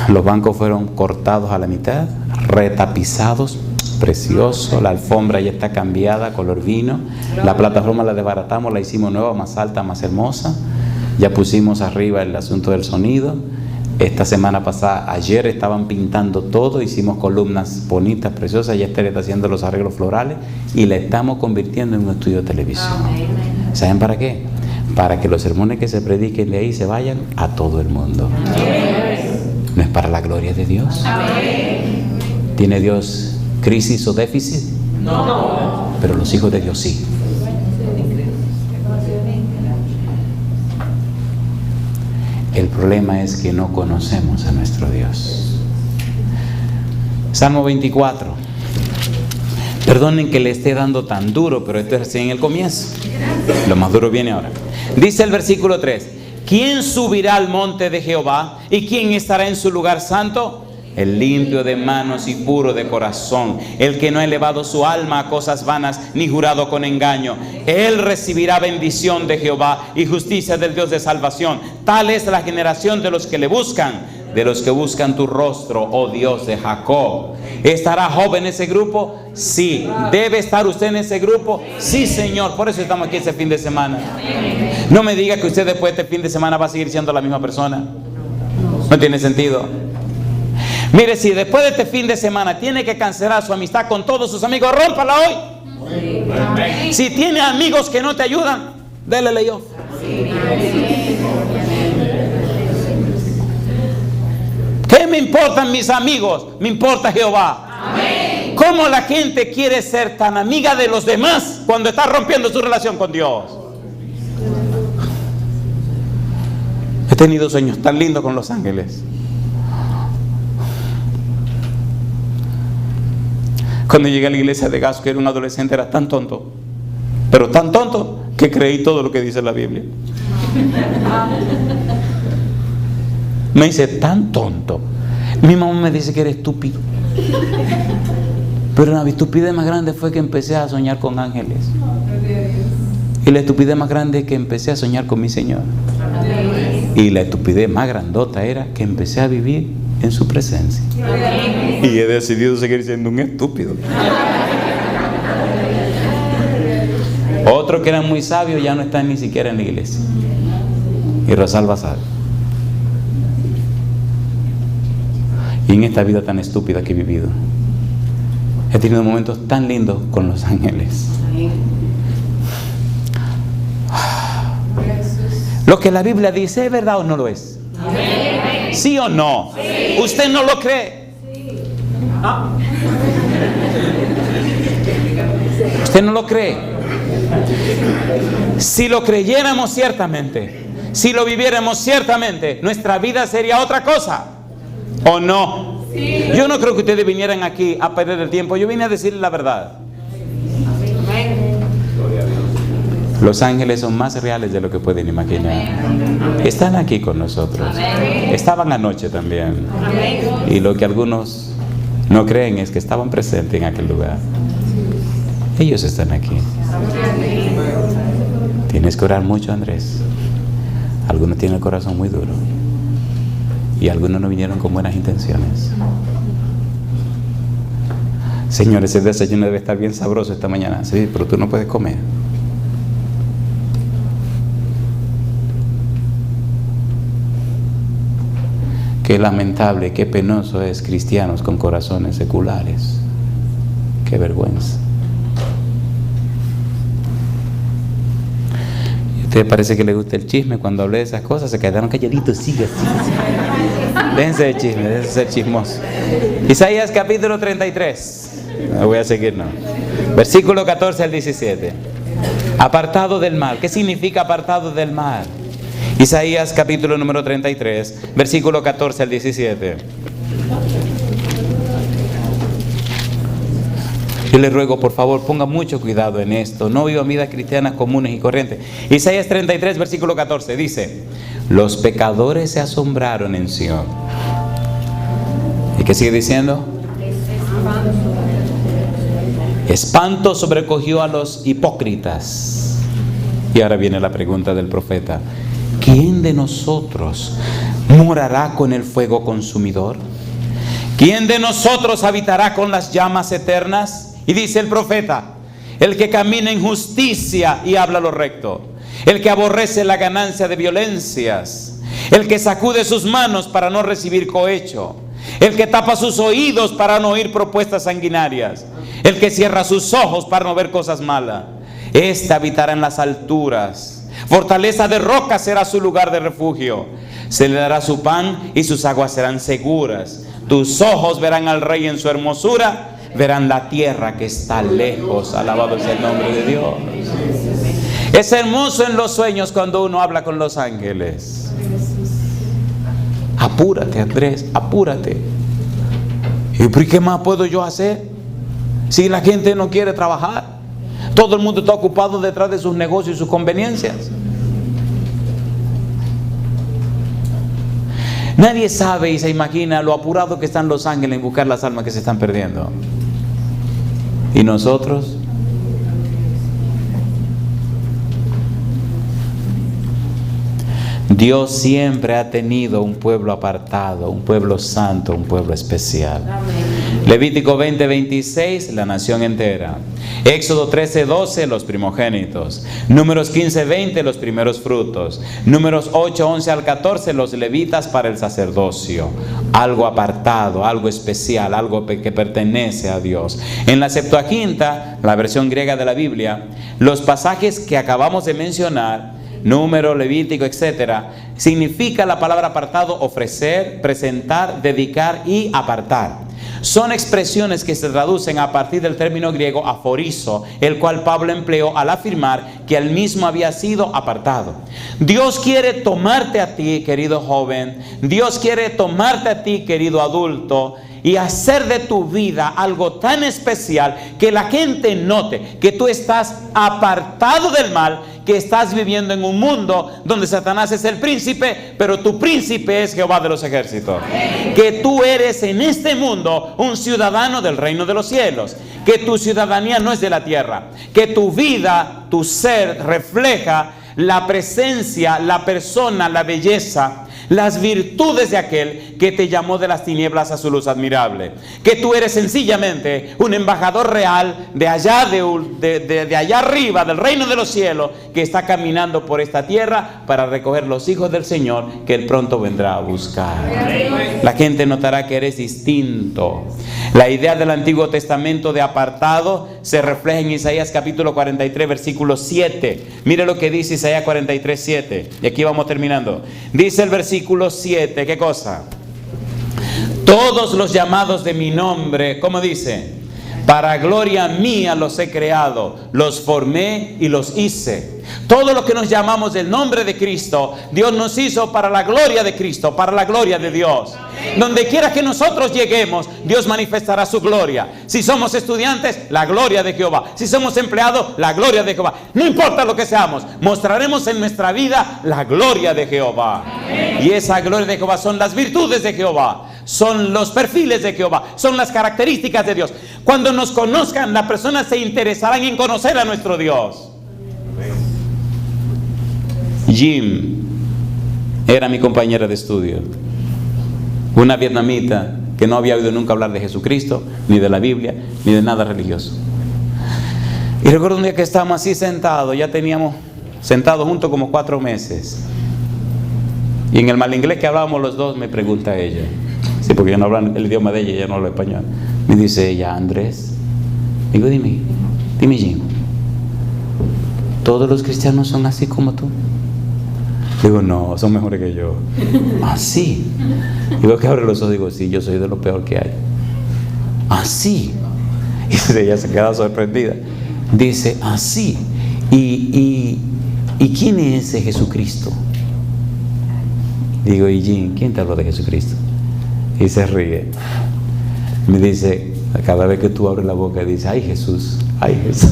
Los bancos fueron cortados a la mitad, retapizados, precioso. La alfombra ya está cambiada, color vino. La plataforma la desbaratamos, la hicimos nueva, más alta, más hermosa. Ya pusimos arriba el asunto del sonido. Esta semana pasada, ayer estaban pintando todo, hicimos columnas bonitas, preciosas. Ya está haciendo los arreglos florales y la estamos convirtiendo en un estudio de televisión. ¿Saben para qué? Para que los sermones que se prediquen de ahí se vayan a todo el mundo. ¿No es para la gloria de Dios? ¿Tiene Dios crisis o déficit? No. Pero los hijos de Dios sí. El problema es que no conocemos a nuestro Dios. Salmo 24. Perdonen que le esté dando tan duro, pero esto es recién el comienzo. Lo más duro viene ahora. Dice el versículo 3: ¿quién subirá al monte de Jehová? ¿Y quién estará en su lugar santo? El limpio de manos y puro de corazón, el que no ha elevado su alma a cosas vanas, ni jurado con engaño. Él recibirá bendición de Jehová y justicia del Dios de salvación. Tal es la generación de los que le buscan, de los que buscan tu rostro, oh Dios de Jacob. ¿Estará Job en ese grupo? Sí. ¿Debe estar usted en ese grupo? Sí, Señor. Por eso estamos aquí ese fin de semana. No me diga que usted después de este fin de semana va a seguir siendo la misma persona. No tiene sentido. Mire, si después de este fin de semana tiene que cancelar su amistad con todos sus amigos, rómpala hoy. Si tiene amigos que no te ayudan, déle layoff. ¿Qué me importan mis amigos? Me importa Jehová. ¿Cómo la gente quiere ser tan amiga de los demás cuando está rompiendo su relación con Dios? He tenido sueños tan lindos con los ángeles. Cuando llegué a la iglesia de Gasco, que era un adolescente, era tan tonto, pero tan tonto, que creí todo lo que dice la Biblia. Me hice tan tonto. Mi mamá me dice que era estúpido, pero la estupidez más grande fue que empecé a soñar con ángeles. Y la estupidez más grande es que empecé a soñar con mi Señor. Y la estupidez más grandota era que empecé a vivir en su presencia. Y he decidido seguir siendo un estúpido. Otro que era muy sabio ya no está ni siquiera en la iglesia. Y Rosalba sabe. Y en esta vida tan estúpida que he vivido, he tenido momentos tan lindos con los ángeles. Lo que la Biblia dice, ¿es verdad o no lo es? ¿Sí o no? Sí. ¿Usted no lo cree? Sí. ¿Usted no lo cree? Si lo creyéramos ciertamente, si lo viviéramos ciertamente, nuestra vida sería otra cosa. ¿O no? Sí. Yo no creo que ustedes vinieran aquí a perder el tiempo. Yo vine a decirles la verdad. Los ángeles son más reales de lo que pueden imaginar. Están aquí con nosotros. Estaban anoche también. Y lo que algunos no creen es que estaban presentes en aquel lugar. Ellos están aquí. Tienes que orar mucho, Andrés. Algunos tienen el corazón muy duro. Y algunos no vinieron con buenas intenciones. Señor, ese desayuno debe estar bien sabroso esta mañana. Sí, pero tú no puedes comer. Qué lamentable, qué penoso es cristianos con corazones seculares. Qué vergüenza. ¿Y a usted parece que le gusta el chisme? Cuando hablé de esas cosas se quedaron calladitos. Sigue. Déjense de chisme, déjense ser chismosos. Isaías capítulo 33. No voy a seguir, no. Versículo 14 al 17. Apartado del mal. ¿Qué significa apartado del mal? Isaías capítulo número 33, versículo 14 al 17. Yo les ruego, por favor, ponga mucho cuidado en esto. No vivan vidas cristianas comunes y corrientes. Isaías 33, versículo 14, dice: los pecadores se asombraron en Sión. ¿Y qué sigue diciendo? Espanto sobrecogió a los hipócritas. Y ahora viene la pregunta del profeta: ¿quién de nosotros morará con el fuego consumidor? ¿Quién de nosotros habitará con las llamas eternas? Y dice el profeta: el que camina en justicia y habla lo recto, el que aborrece la ganancia de violencias, el que sacude sus manos para no recibir cohecho, el que tapa sus oídos para no oír propuestas sanguinarias, el que cierra sus ojos para no ver cosas malas. Este habitará en las alturas, fortaleza de roca será su lugar de refugio. Se le dará su pan y sus aguas serán seguras. Tus ojos verán al Rey en su hermosura, verán la tierra que está lejos. Alabado sea el nombre de Dios. Es hermoso en los sueños cuando uno habla con los ángeles. Apúrate, Andrés, apúrate. ¿Y qué más puedo yo hacer? Si la gente no quiere trabajar, todo el mundo está ocupado detrás de sus negocios y sus conveniencias. Nadie sabe y se imagina lo apurado que están los ángeles en buscar las almas que se están perdiendo. ¿Y nosotros? Dios siempre ha tenido un pueblo apartado, un pueblo santo, un pueblo especial. Amén. Levítico 20:26, la nación entera. Éxodo 13:12, los primogénitos. Números 15:20, los primeros frutos. Números 8:11 al 14, los levitas para el sacerdocio. Algo apartado, algo especial, algo que pertenece a Dios. En la Septuaginta, la versión griega de la Biblia, los pasajes que acabamos de mencionar, Número, Levítico, etcétera, significa la palabra apartado: ofrecer, presentar, dedicar y apartar. Son expresiones que se traducen a partir del término griego aforizo, el cual Pablo empleó al afirmar que él mismo había sido apartado. Dios quiere tomarte a ti, querido joven. Dios quiere tomarte a ti, querido adulto, y hacer de tu vida algo tan especial que la gente note que tú estás apartado del mal, que estás viviendo en un mundo donde Satanás es el príncipe, pero tu príncipe es Jehová de los ejércitos. Amén. Que tú eres en este mundo un ciudadano del reino de los cielos, que tu ciudadanía no es de la tierra, que tu vida, tu ser refleja la presencia, la persona, la belleza, las virtudes de aquel que te llamó de las tinieblas a su luz admirable. Que tú eres sencillamente un embajador real de allá, de allá arriba, del reino de los cielos, que está caminando por esta tierra para recoger los hijos del Señor que Él pronto vendrá a buscar. La gente notará que eres distinto. La idea del Antiguo Testamento de apartado se refleja en Isaías capítulo 43, versículo 7. Mire lo que dice Isaías 43, 7. Y aquí vamos terminando. Dice el versículo 7, ¿qué cosa? Todos los llamados de mi nombre, ¿cómo dice? Para gloria mía los he creado, los formé y los hice. Todo lo que nos llamamos del nombre de Cristo, Dios nos hizo para la gloria de Cristo, para la gloria de Dios. Donde quiera que nosotros lleguemos, Dios manifestará su gloria. Si somos estudiantes, la gloria de Jehová. Si somos empleados, la gloria de Jehová. No importa lo que seamos, mostraremos en nuestra vida la gloria de Jehová. Y esa gloria de Jehová son las virtudes de Jehová, son los perfiles de Jehová, son las características de Dios. Cuando nos conozcan, las personas se interesarán en conocer a nuestro Dios. Jim era mi compañera de estudio, una vietnamita que no había oído nunca hablar de Jesucristo, ni de la Biblia, ni de nada religioso. Y recuerdo un día que estábamos así sentados, ya teníamos sentados juntos como 4 meses. Y en el mal inglés que hablábamos los dos, me pregunta ella, sí, porque yo no hablo el idioma de ella, ella no habla español. Me dice ella, Andrés, digo, dime Jim, ¿todos los cristianos son así como tú? Digo, no, son mejores que yo. ¿Ah, sí? Digo, que abre los ojos, digo, sí, yo soy de lo peor que hay. ¿Ah, sí? Y ella se queda sorprendida. Dice, ¿ah, sí? ¿Y quién es ese Jesucristo? Digo, ¿y Jim, quién te habló de Jesucristo? Y se ríe. Me dice, cada vez que tú abres la boca, dice, ay Jesús, ay Jesús.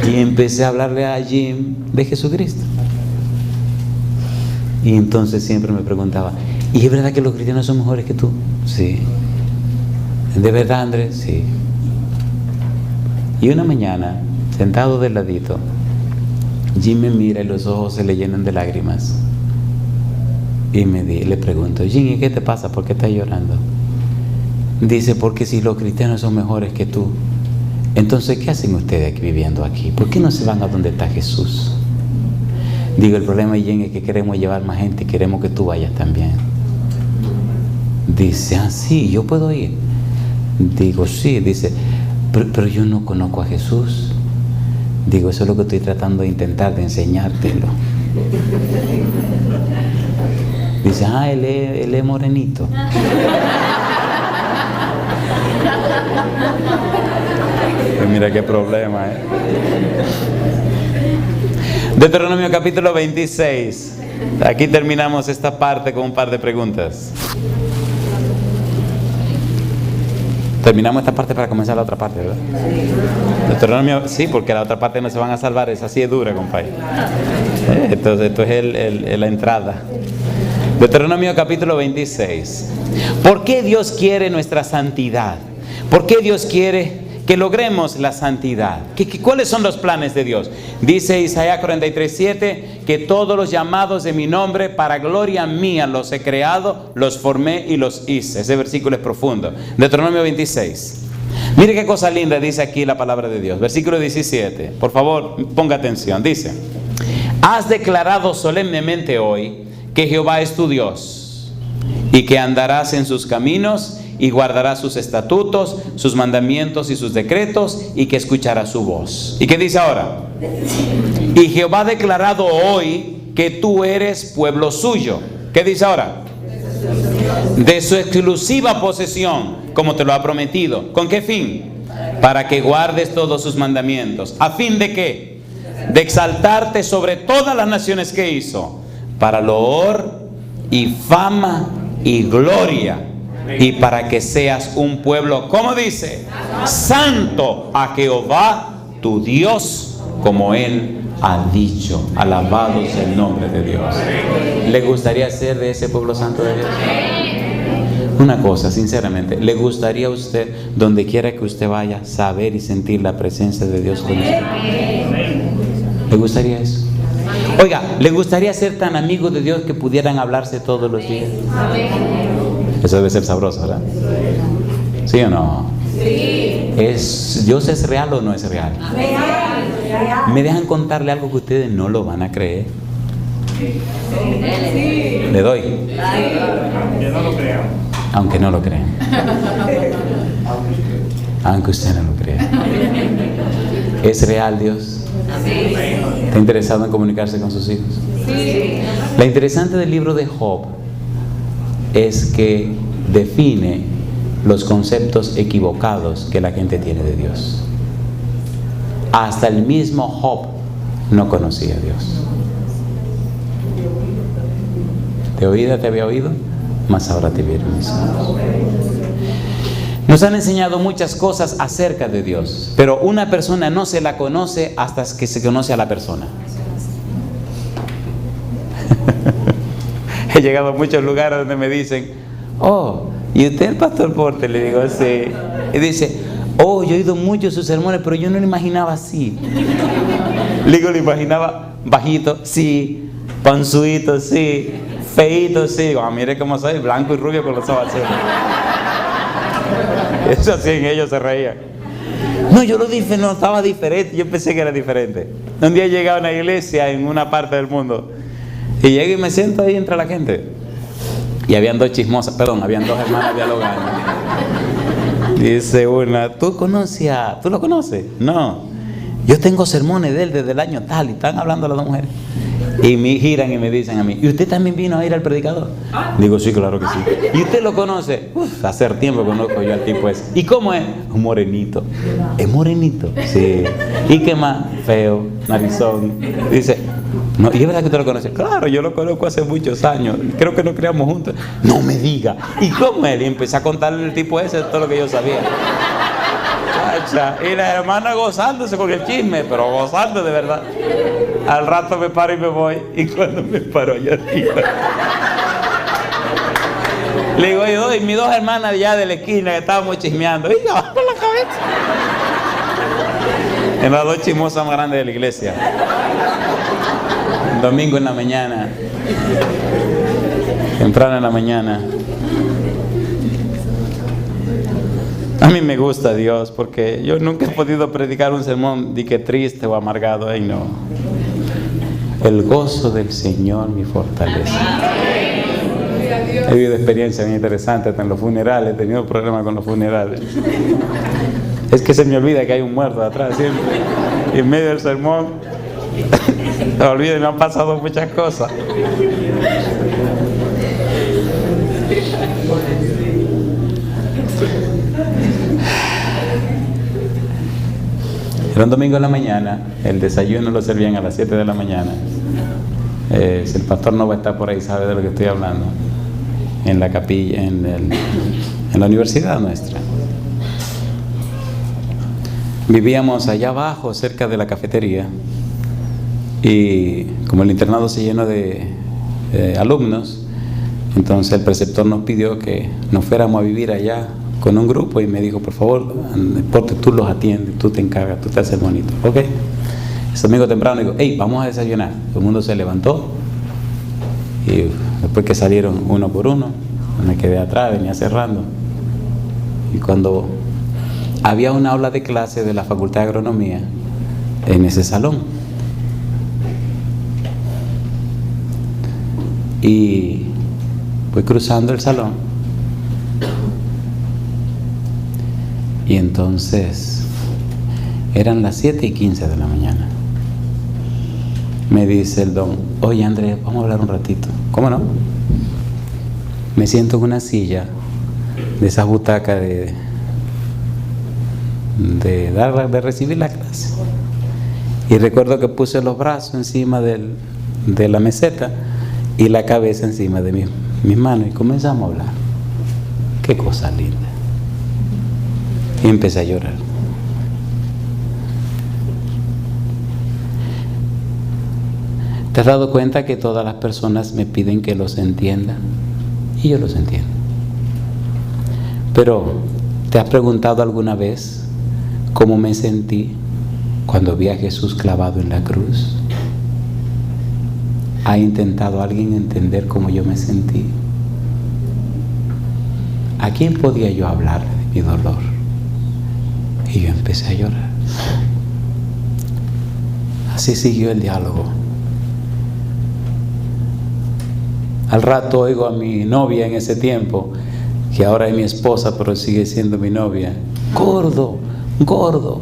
Y empecé a hablarle a Jim de Jesucristo. Y entonces siempre me preguntaba, ¿y es verdad que los cristianos son mejores que tú? Sí. ¿De verdad, Andrés? Sí. Y una mañana, sentado del ladito, Jim me mira y los ojos se le llenan de lágrimas. Y le pregunto, Jim, ¿y qué te pasa? ¿Por qué estás llorando? Dice, porque si los cristianos son mejores que tú, entonces ¿qué hacen ustedes aquí viviendo aquí? ¿Por qué no se van a donde está Jesús? Digo, el problema, Jim, es que queremos llevar más gente y queremos que tú vayas también. Dice, sí, yo puedo ir. Digo, sí. Dice, pero yo no conozco a Jesús. Digo, eso es lo que estoy tratando de intentar, de enseñártelo. Dice, él es morenito. Pues mira qué problema, Deuteronomio capítulo 26. Aquí terminamos esta parte con un par de preguntas. Terminamos esta parte para comenzar la otra parte, ¿verdad? Deuteronomio, sí, porque la otra parte no se van a salvar, es así de dura, compadre. Entonces, esto es la entrada. Deuteronomio capítulo 26. ¿Por qué Dios quiere nuestra santidad? ¿Por qué Dios quiere que logremos la santidad? ¿Cuáles son los planes de Dios? Dice Isaías 43:7 que todos los llamados de mi nombre para gloria mía los he creado, los formé y los hice. Ese versículo es profundo. Deuteronomio 26. Mire qué cosa linda dice aquí la palabra de Dios. Versículo 17. Por favor, ponga atención. Dice, has declarado solemnemente hoy que Jehová es tu Dios y que andarás en sus caminos y guardarás sus estatutos, sus mandamientos y sus decretos, y que escucharás su voz. ¿Y qué dice ahora? Y Jehová ha declarado hoy que tú eres pueblo suyo. ¿Qué dice ahora? De su exclusiva posesión, como te lo ha prometido. ¿Con qué fin? Para que guardes todos sus mandamientos. ¿A fin de qué? De exaltarte sobre todas las naciones que hizo, para loor y fama y gloria, y para que seas un pueblo, ¿cómo dice? Santo a Jehová tu Dios, como Él ha dicho. Alabado sea el nombre de Dios. ¿Le gustaría ser de ese pueblo santo de Dios? Una cosa, sinceramente, ¿le gustaría a usted, donde quiera que usted vaya, saber y sentir la presencia de Dios con usted? ¿Le gustaría eso? Oiga, ¿le gustaría ser tan amigo de Dios que pudieran hablarse todos los días? Eso debe ser sabroso, ¿verdad? ¿Sí o no? Sí. ¿Dios es real o no es real? Real. ¿Me dejan contarle algo que ustedes no lo van a creer? ¿Le doy? Aunque no lo crean. Aunque no lo crean. Aunque usted no lo crea. ¿Es real Dios? ¿Está interesado en comunicarse con sus hijos? Sí. Lo interesante del libro de Job es que define los conceptos equivocados que la gente tiene de Dios. Hasta el mismo Job no conocía a Dios. De oída te había oído, mas ahora te vieron mis ojos. Nos han enseñado muchas cosas acerca de Dios, pero una persona no se la conoce hasta que se conoce a la persona. He llegado a muchos lugares donde me dicen, oh, ¿y usted es el pastor Porte? Le digo, sí. Y dice, oh, yo he oído mucho sus sermones, pero yo no lo imaginaba así. Le digo, lo imaginaba bajito, sí, panzuito, sí, feíto, sí. Digo, mire cómo soy, blanco y rubio con los ojos azules. Eso así, en ellos se reían. No, yo lo dije, no, estaba diferente, yo pensé que era diferente. Un día llegué a una iglesia en una parte del mundo, y llego y me siento ahí entre la gente. Y habían dos chismosas, habían dos hermanas dialogando. Dice una, ¿tú lo conoces? No. Yo tengo sermones de él desde el año tal, y están hablando las dos mujeres. Y me giran y me dicen a mí, ¿y usted también vino a ir al predicador? Digo, sí, claro que sí. ¿Y usted lo conoce? Hace tiempo conozco yo al tipo ese. ¿Y cómo es? Un morenito. ¿Es morenito? Sí. ¿Y qué más? Feo, narizón. Dice, no, ¿y es verdad que usted lo conoce? Claro, yo lo conozco hace muchos años. Creo que nos criamos juntos. No me diga. ¿Y cómo es? Y empecé a contarle al tipo ese todo lo que yo sabía. Y la hermana gozándose con el chisme, pero gozando de verdad. Al rato me paro y me voy. Y cuando me paro allá arriba, Le digo, oye, mis dos hermanas allá de la esquina que estábamos chismeando. Y yo, por la cabeza. En las dos chismosas más grandes de la iglesia. Domingo en la mañana. Temprano en la mañana. A mí me gusta Dios porque yo nunca he podido predicar un sermón de que triste o amargado. Ay, no. El gozo del Señor mi fortaleza. He vivido experiencias muy interesantes hasta en los funerales. He tenido problemas con los funerales. Es que se me olvida que hay un muerto atrás siempre. Y en medio del sermón me olvido y me han pasado muchas cosas. Era un domingo en la mañana, el desayuno lo servían a las 7 de la mañana. Si el pastor no va a estar por ahí, sabe de lo que estoy hablando. En la capilla, en la universidad nuestra. Vivíamos allá abajo, cerca de la cafetería. Y como el internado se llenó de alumnos, entonces el preceptor nos pidió que nos fuéramos a vivir allá con un grupo y me dijo, por favor, porque tú los atiendes, tú te encargas, tú te haces bonito. Ok. Ese domingo temprano digo, hey, vamos a desayunar. Todo el mundo se levantó y después que salieron uno por uno, me quedé atrás, venía cerrando. Y cuando había una aula de clase de la Facultad de Agronomía en ese salón, y voy cruzando el salón. Y entonces eran las 7:15 de la mañana. Me dice el don, oye Andrés, vamos a hablar un ratito. ¿Cómo no? Me siento en una silla de esas butacas de recibir la clase. Y recuerdo que puse los brazos encima de la meseta y la cabeza encima de mis manos y comenzamos a hablar. Qué cosa linda. Y empecé a llorar. ¿Te has dado cuenta que todas las personas me piden que los entienda? Y yo los entiendo. Pero, ¿te has preguntado alguna vez cómo me sentí cuando vi a Jesús clavado en la cruz? ¿Ha intentado alguien entender cómo yo me sentí? ¿A quién podía yo hablarle de mi dolor? Y yo empecé a llorar. Así siguió el diálogo. Al rato oigo a mi novia en ese tiempo, que ahora es mi esposa, pero sigue siendo mi novia. Gordo, gordo.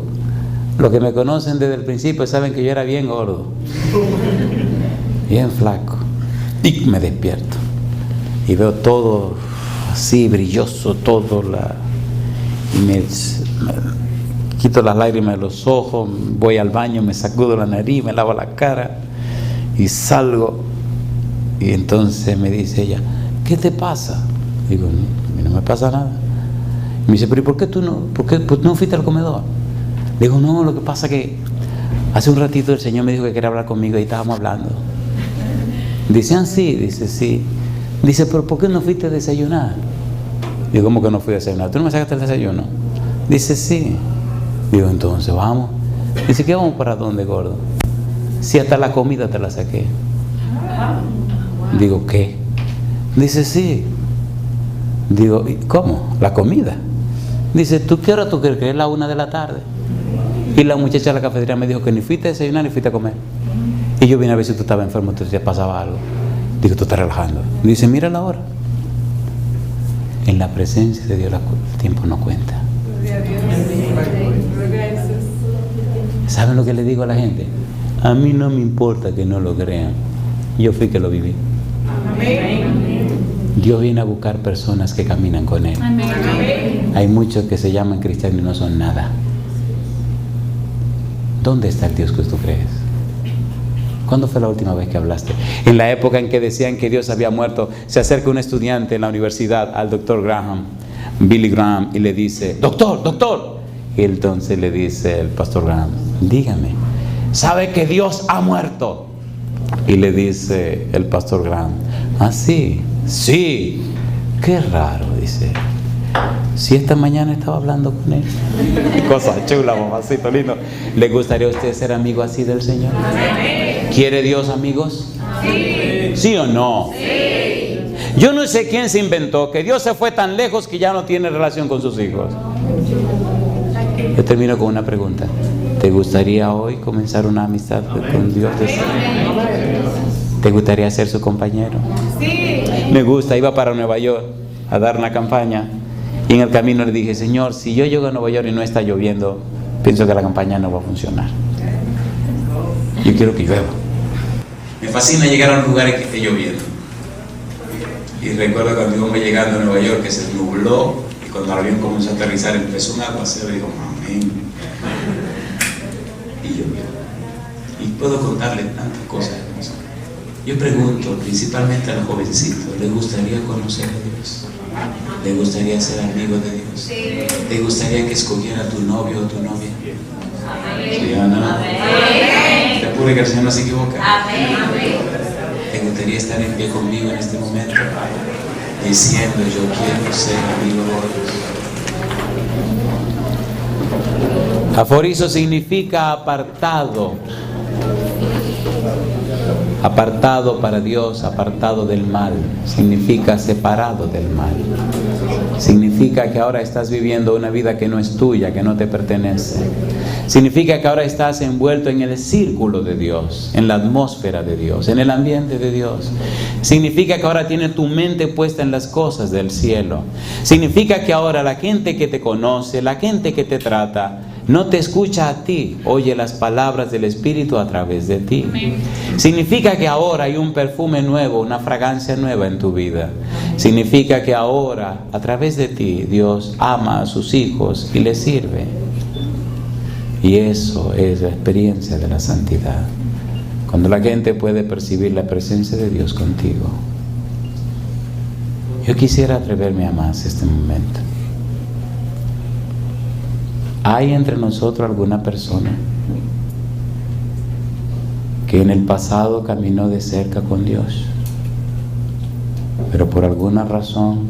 Los que me conocen desde el principio saben que yo era bien gordo, bien flaco. Y me despierto y veo todo así brilloso, todo y me quito las lágrimas de los ojos, voy al baño, me sacudo la nariz, me lavo la cara y salgo. Y entonces me dice ella, ¿qué te pasa? Digo, a mí no me pasa nada. Y me dice, pero ¿y por qué tú no fuiste al comedor? Digo, no, lo que pasa es que hace un ratito el Señor me dijo que quería hablar conmigo y estábamos hablando. Dice, sí, dice, sí. Dice, pero ¿por qué no fuiste a desayunar? Digo, ¿cómo que no fui a desayunar? ¿Tú no me sacaste el desayuno? Dice, sí. Digo, entonces vamos. Dice, ¿qué vamos para dónde, gordo? Si hasta la comida te la saqué. Digo, ¿qué? Dice, sí. Digo, ¿cómo? ¿La comida? Dice, ¿tú qué hora tú crees que es la 1 de la tarde? Y la muchacha de la cafetería me dijo que ni fuiste a desayunar ni fuiste a comer. Y yo vine a ver si tú estabas enfermo, te pasaba algo. Digo, tú estás relajando. Dice, mira la hora. En la presencia de Dios el tiempo no cuenta. ¿Saben lo que le digo a la gente? A mí no me importa que no lo crean. Yo fui que lo viví. Dios viene a buscar personas que caminan con Él. Hay muchos que se llaman cristianos y no son nada. ¿Dónde está el Dios que tú crees? ¿Cuándo fue la última vez que hablaste? En la época en que decían que Dios había muerto, se acerca un estudiante en la universidad al doctor Graham, Billy Graham, y le dice, doctor, doctor. Y entonces le dice el pastor Graham, dígame, ¿sabe que Dios ha muerto? Y le dice el pastor Graham, sí, sí. Qué raro, dice. Si esta mañana estaba hablando con él. Cosa chula, mamacito lindo. ¿Le gustaría a usted ser amigo así del Señor? ¿Quiere Dios amigos? Sí. ¿Sí o no? Sí. Yo no sé quién se inventó que Dios se fue tan lejos que ya no tiene relación con sus hijos. Yo termino con una pregunta. ¿Te gustaría hoy comenzar una amistad con Dios? ¿Te gustaría ser su compañero? Sí. Me gusta, iba para Nueva York a dar una campaña y en el camino le dije, Señor, si yo llego a Nueva York y no está lloviendo, pienso que la campaña no va a funcionar. Yo quiero que llueva. Me fascina llegar a un lugar en que esté lloviendo. Y recuerdo cuando íbamos llegando a Nueva York que se nubló y cuando el avión comenzó a aterrizar empezó un aguacero y digo, amén. Y llovió. Y puedo contarle tantas cosas. Yo pregunto principalmente a los jovencitos, ¿les gustaría conocer a Dios? ¿Les gustaría ser amigo de Dios? ¿Te gustaría que escogiera tu novio o tu novia? ¿Sí o no? Te apure que el Señor no se equivoca. ¿Te gustaría estar en pie conmigo en este momento? Diciendo, yo quiero ser amigo de Dios. Aforizo significa apartado. Apartado para Dios, apartado del mal. Significa separado del mal. Significa que ahora estás viviendo una vida que no es tuya, que no te pertenece. Significa que ahora estás envuelto en el círculo de Dios, en la atmósfera de Dios, en el ambiente de Dios. Significa que ahora tienes tu mente puesta en las cosas del cielo. Significa que ahora la gente que te conoce, la gente que te trata, no te escucha a ti, oye las palabras del Espíritu a través de ti. Significa que ahora hay un perfume nuevo, una fragancia nueva en tu vida. Significa que ahora, a través de ti, Dios ama a sus hijos y les sirve. Y eso es la experiencia de la santidad. Cuando la gente puede percibir la presencia de Dios contigo. Yo quisiera atreverme a más este momento. ¿Hay entre nosotros alguna persona que en el pasado caminó de cerca con Dios, pero por alguna razón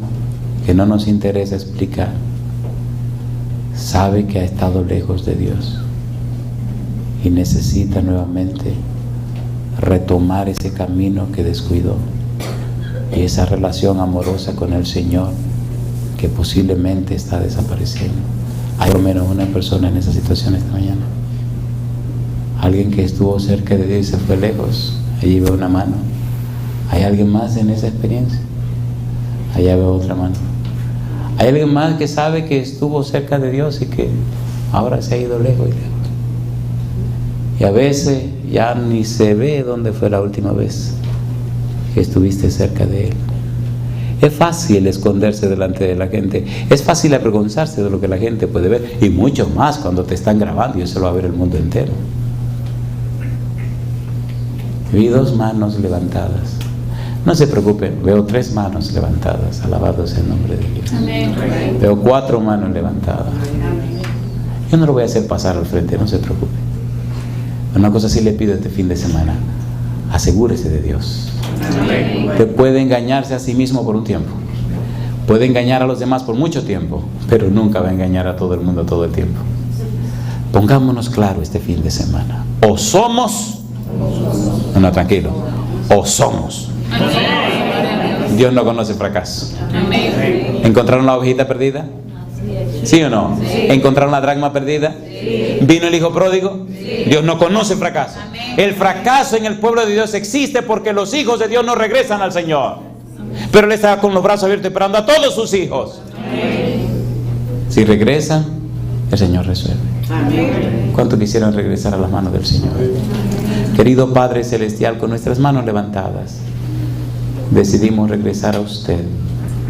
que no nos interesa explicar, sabe que ha estado lejos de Dios y necesita nuevamente retomar ese camino que descuidó y esa relación amorosa con el Señor que posiblemente está desapareciendo? Hay por lo menos una persona en esa situación esta mañana. Alguien que estuvo cerca de Dios y se fue lejos. Allí veo una mano. ¿Hay alguien más en esa experiencia? Allá veo otra mano. ¿Hay alguien más que sabe que estuvo cerca de Dios y que ahora se ha ido lejos y lejos? Y a veces ya ni se ve dónde fue la última vez que estuviste cerca de Él. Es fácil esconderse delante de la gente. Es fácil avergonzarse de lo que la gente puede ver. Y mucho más cuando te están grabando y eso lo va a ver el mundo entero. Vi 2 manos levantadas. No se preocupen, veo 3 manos levantadas. Alabado sea el nombre de Dios. Amén. Veo 4 manos levantadas. Yo no lo voy a hacer pasar al frente, no se preocupe. Una cosa sí le pido este fin de semana. Asegúrese de Dios. Usted puede engañarse a sí mismo por un tiempo. Puede engañar a los demás por mucho tiempo, pero nunca va a engañar a todo el mundo todo el tiempo. Pongámonos claro este fin de semana. O somos... No, tranquilo. O somos. Dios no conoce fracaso. ¿Encontraron la ovejita perdida? ¿Sí o no? ¿Encontraron la dracma perdida? ¿Vino el hijo pródigo? Dios no conoce fracaso. El fracaso en el pueblo de Dios existe porque los hijos de Dios no regresan al Señor. Pero Él está con los brazos abiertos esperando a todos sus hijos. Si regresan, el Señor resuelve. ¿Cuánto quisieran regresar a las manos del Señor? Querido Padre Celestial, con nuestras manos levantadas, decidimos regresar a usted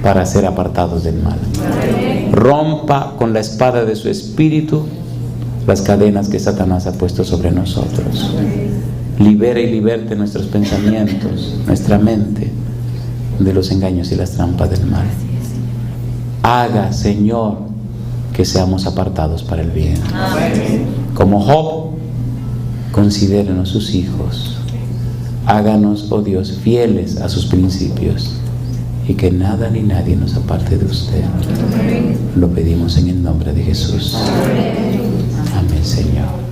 para ser apartados del mal. Rompa con la espada de su espíritu las cadenas que Satanás ha puesto sobre nosotros. Libera y liberte nuestros pensamientos, nuestra mente, de los engaños y las trampas del mal. Haga, Señor, que seamos apartados para el bien. Como Job, considérenos sus hijos. Háganos, oh Dios, fieles a sus principios y que nada ni nadie nos aparte de usted. Lo pedimos en el nombre de Jesús. Amén, Señor.